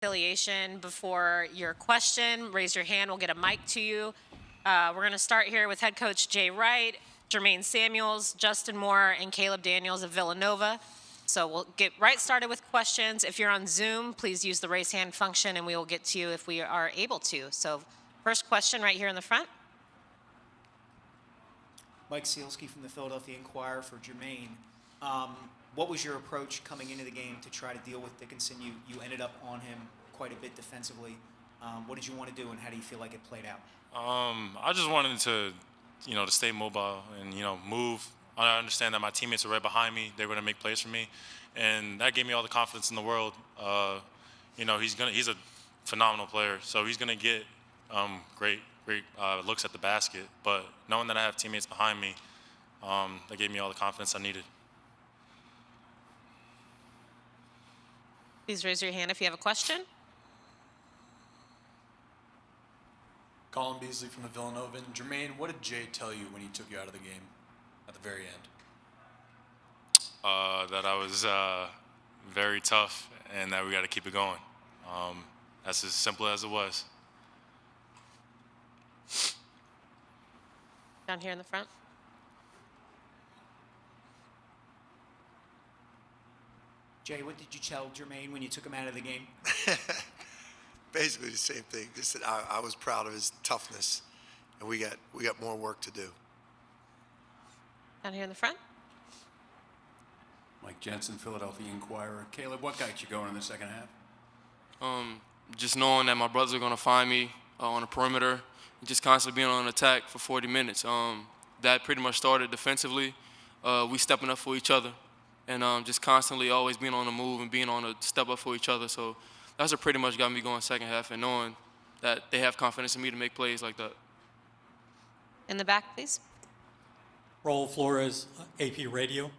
affiliation before your question. Raise your hand. We'll get a mic to you. We're going to start here with head coach Jay Wright, Jermaine Samuels, Justin Moore, and Caleb Daniels of Villanova. So we'll get right started with questions. If you're on Zoom, please use the raise hand function, and we will get to you if we are able to. So first question right here in the front. Mike Sealski from the Philadelphia Inquirer for Jermaine. What was your approach coming into the game to try to deal with Dickinson? You ended up on him quite a bit defensively. What did you want to do, and how do you feel like it played out? I just wanted to, to stay mobile and, move. I understand that my teammates are right behind me. They're going to make plays for me, and that gave me all the confidence in the world. He's a phenomenal player, so he's going to get great looks at the basket. But knowing that I have teammates behind me, that gave me all the confidence I needed. Please raise your hand if you have a question. Colin Beasley from the Villanova. And Jermaine, what did Jay tell you when he took you out of the game at the very end? That I was very tough and that we got to keep it going. That's as simple as it was. Down here in the front. Jay, what did you tell Jermaine when you took him out of the game? Basically the same thing. Just that I was proud of his toughness, and we got more work to do. Down here in the front. Mike Jensen, Philadelphia Inquirer. Caleb, what got you going in the second half? Just knowing that my brothers are going to find me on the perimeter, and just constantly being on attack for 40 minutes. That pretty much started defensively. We stepping up for each other, and just constantly always being on the move and being on a step up for each other. So that's what pretty much got me going second half, and knowing that they have confidence in me to make plays like that. In the back, please. Raul Flores, AP Radio.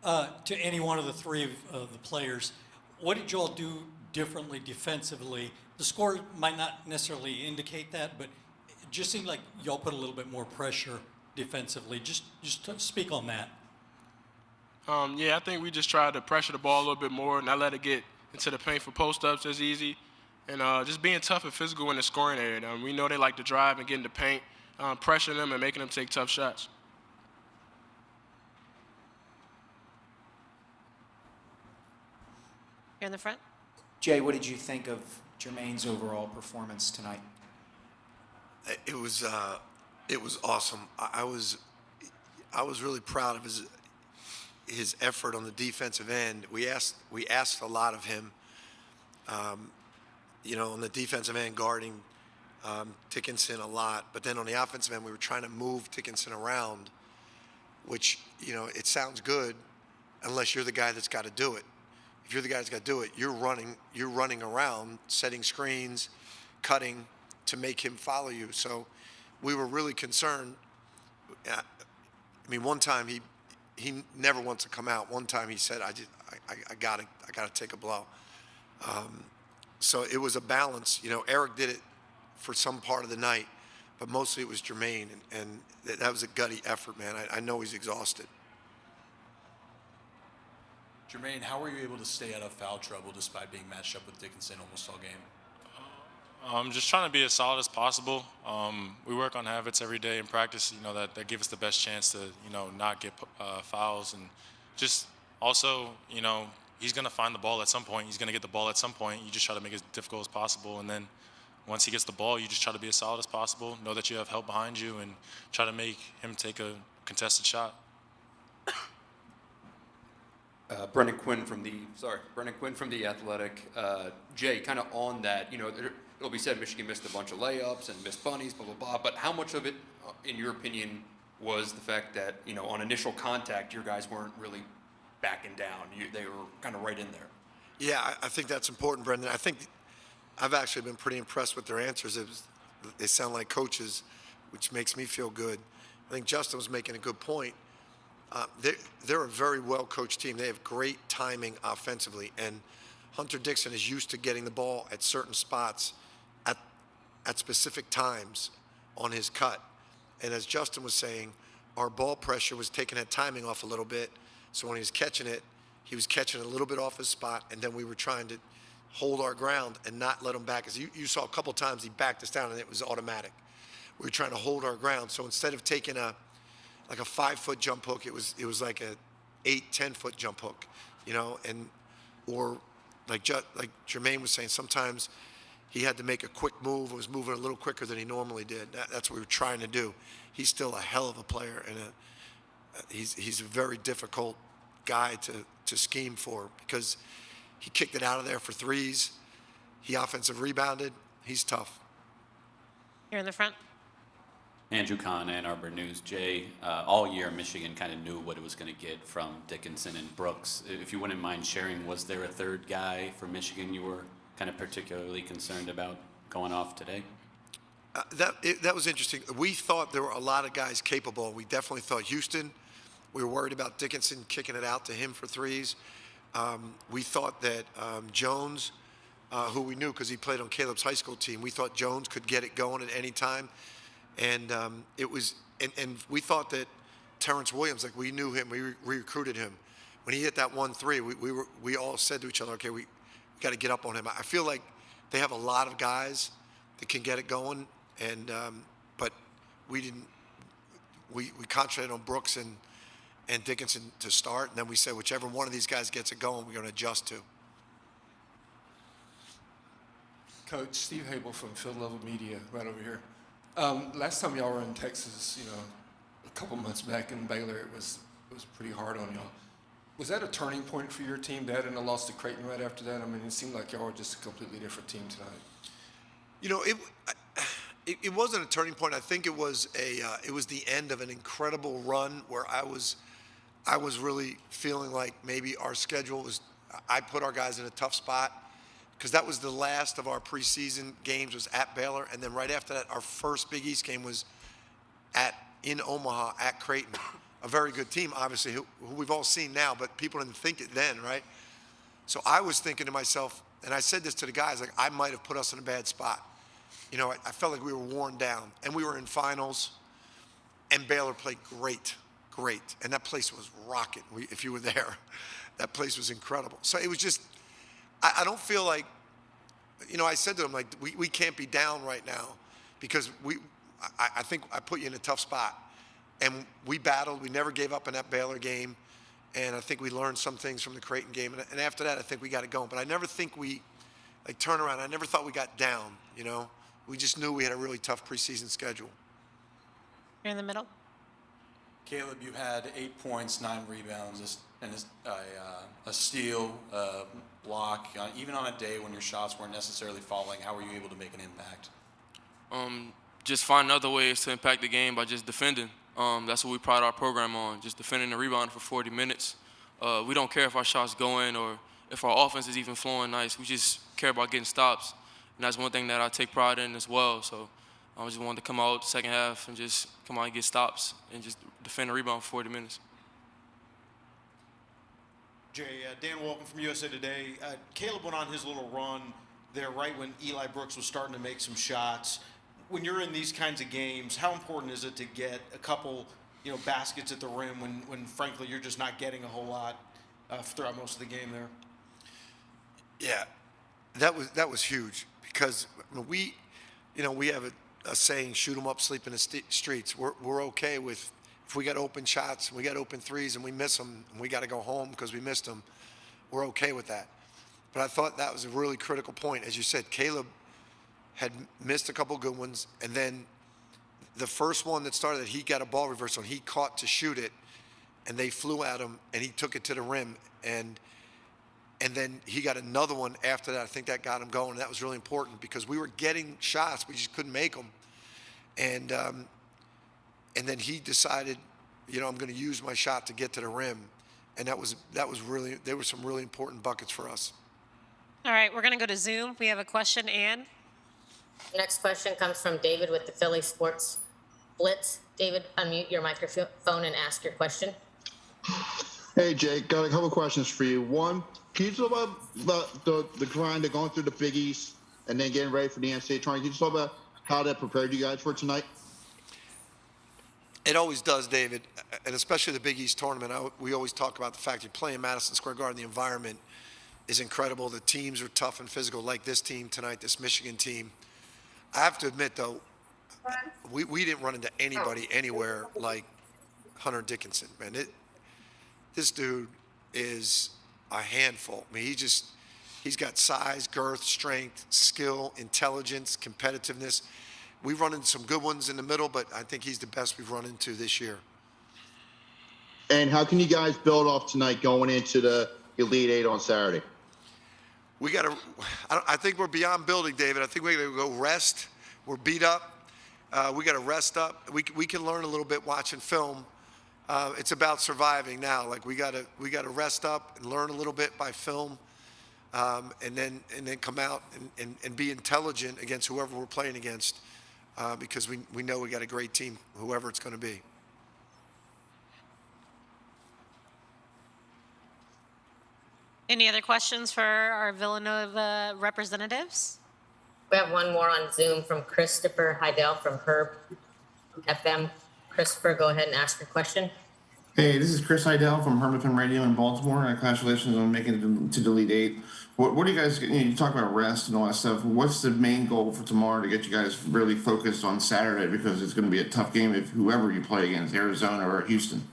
To any one of the three of the players, what did y'all do differently defensively? The score might not necessarily indicate that, but it just seemed like y'all put a little bit more pressure defensively. Just speak on that. Yeah, I think we just tried to pressure the ball a little bit more, not let it get into the paint for post-ups as easy, and just being tough and physical in the scoring area. We know they like to drive and get in the paint, pressuring them and making them take tough shots. Here in the front. Jay, what did you think of Jermaine's overall performance tonight? It was awesome. I was really proud of his effort on the defensive end. We asked a lot of him. On the defensive end, guarding Dickinson a lot, but then on the offensive end, we were trying to move Dickinson around, which it sounds good, unless you're the guy that's got to do it. If you're the guy that's got to do it, you're running around, setting screens, cutting to make him follow you. So we were really concerned. One time he never wants to come out. One time he said, I gotta take a blow. So it was a balance. Eric did it for some part of the night, but mostly it was Jermaine, and that was a gutty effort, man. I know he's exhausted. Jermaine, how were you able to stay out of foul trouble despite being matched up with Dickinson almost all game? I'm just trying to be as solid as possible. We work on habits every day in practice, that give us the best chance to, not get fouls. And just also, he's going to find the ball at some point. He's going to get the ball at some point. You just try to make it as difficult as possible. And then once he gets the ball, you just try to be as solid as possible, know that you have help behind you, and try to make him take a contested shot. Brendan Quinn from the Athletic. Jay, kind of on that, it'll be said Michigan missed a bunch of layups and missed bunnies, blah, blah, blah. But how much of it, in your opinion, was the fact that, on initial contact, your guys weren't really backing down? They were kind of right in there. Yeah, I think that's important, Brendan. I think I've actually been pretty impressed with their answers. They sound like coaches, which makes me feel good. I think Justin was making a good point. They're a very well-coached team. They have great timing offensively, and Hunter Dixon is used to getting the ball at certain spots at specific times on his cut. And as Justin was saying, our ball pressure was taking that timing off a little bit. So when he was catching it a little bit off his spot, and then we were trying to hold our ground and not let them back. As you saw a couple times, he backed us down and it was automatic. We were trying to hold our ground. So instead of taking a 5-foot jump hook, it was like a 8-10-foot jump hook, or like Jermaine was saying, sometimes he had to make a quick move. It was moving a little quicker than he normally did. That's what we were trying to do. He's still a hell of a player, and he's a very difficult guy to scheme for because he kicked it out of there for threes. He offensive rebounded. He's tough. Here in the front. Andrew Kahn, Ann Arbor News. Jay, all year Michigan kind of knew what it was going to get from Dickinson and Brooks. If you wouldn't mind sharing, was there a third guy for Michigan you were kind of particularly concerned about going off today? That was interesting. We thought there were a lot of guys capable. We definitely thought Houston. We were worried about Dickinson kicking it out to him for threes. We thought that Jones, who we knew because he played on Caleb's high school team, we thought Jones could get it going at any time. And we thought that Terrence Williams, like we knew him, we recruited him. When he hit that 1-3, we all said to each other, okay, we got to get up on him. I feel like they have a lot of guys that can get it going, and but we didn't. We concentrated on Brooks and Dickinson to start, and then we said whichever one of these guys gets it going, we're going to adjust to. Coach, Steve Habel from Field Level Media, right over here. Last time y'all were in Texas, a couple months back in Baylor, it was pretty hard on y'all. Was that a turning point for your team, that and a loss to Creighton right after that? I mean, it seemed like y'all were just a completely different team tonight. It wasn't a turning point. I think it was the end of an incredible run where I was really feeling like maybe our schedule was. I put our guys in a tough spot because that was the last of our preseason games was at Baylor, and then right after that, our first Big East game was in Omaha at Creighton, a very good team, obviously, who we've all seen now, but people didn't think it then, right? So I was thinking to myself, and I said this to the guys, like I might have put us in a bad spot. I felt like we were worn down, and we were in finals, and Baylor played great, and that place was rocking. If you were there, that place was incredible. So it was just, I don't feel like, I said to them, like, we can't be down right now because I think I put you in a tough spot. And we battled. We never gave up in that Baylor game. And I think we learned some things from the Creighton game. And after that, I think we got it going. But I never think we, turn around. I never thought we got down, We just knew we had a really tough preseason schedule. Here in the middle. Caleb, you had 8 points, 9 rebounds, and a steal, block. Even on a day when your shots weren't necessarily falling, how were you able to make an impact? Just find other ways to impact the game by just defending. That's what we pride our program on, just defending the rebound for 40 minutes. We don't care if our shots go in or if our offense is even flowing nice. We just care about getting stops. And that's one thing that I take pride in as well. So I just wanted to come out second half and just come out and get stops and just defend the rebound for 40 minutes. Jay, Dan Walken from USA Today. Caleb went on his little run there right when Eli Brooks was starting to make some shots. When you're in these kinds of games, how important is it to get a couple, baskets at the rim when frankly you're just not getting a whole lot throughout most of the game there? Yeah, that was huge because we have a saying: shoot 'em up, sleep in the streets. We're okay with if we got open shots, we got open threes, and we miss them, and we got to go home because we missed them. We're okay with that. But I thought that was a really critical point, as you said. Caleb had missed a couple good ones, and then the first one that started, he got a ball reversal, and he caught to shoot it, and they flew at him, and he took it to the rim, and then he got another one after that. I think that got him going, and that was really important because we were getting shots, we just couldn't make them, and then he decided, I'm going to use my shot to get to the rim, and that was really, there were some really important buckets for us. All right, we're going to go to Zoom. We have a question, Ann. Next question comes from David with the Philly Sports Blitz. David, unmute your microphone and ask your question. Hey, Jake, got a couple questions for you. One, can you talk about the grind of going through the Big East and then getting ready for the NCAA tournament? Can you talk about how that prepared you guys for tonight? It always does, David, and especially the Big East tournament. We always talk about the fact you play in Madison Square Garden, the environment is incredible. The teams are tough and physical, like this team tonight, this Michigan team. I have to admit, though, we didn't run into anybody anywhere like Hunter Dickinson, man. This dude is a handful. I mean, he's got size, girth, strength, skill, intelligence, competitiveness. We've run into some good ones in the middle, but I think he's the best we've run into this year. And how can you guys build off tonight going into the Elite Eight on Saturday? We got to. I think we're beyond building, David. I think we got to go rest. We're beat up. We got to rest up. We can learn a little bit watching film. It's about surviving now. Like we got to rest up and learn a little bit by film, and then come out and be intelligent against whoever we're playing against, because we know we got a great team, whoever it's going to be. Any other questions for our Villanova representatives? We have one more on Zoom from Christopher Heidel from Herb FM. Christopher, go ahead and ask your question. Hey, this is Chris Heidel from Herb FM Radio in Baltimore. Congratulations on making it to the Elite Eight. What do you guys, you talk about rest and all that stuff. What's the main goal for tomorrow to get you guys really focused on Saturday? Because it's going to be a tough game if whoever you play against, Arizona or Houston.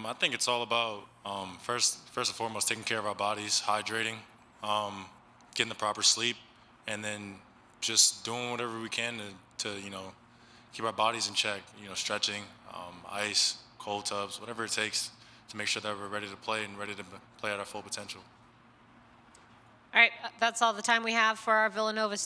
I think it's all about first and foremost taking care of our bodies, hydrating, getting the proper sleep, and then just doing whatever we can to keep our bodies in check. Stretching, ice, cold tubs, whatever it takes to make sure that we're ready to play and ready to play at our full potential. All right, that's all the time we have for our Villanova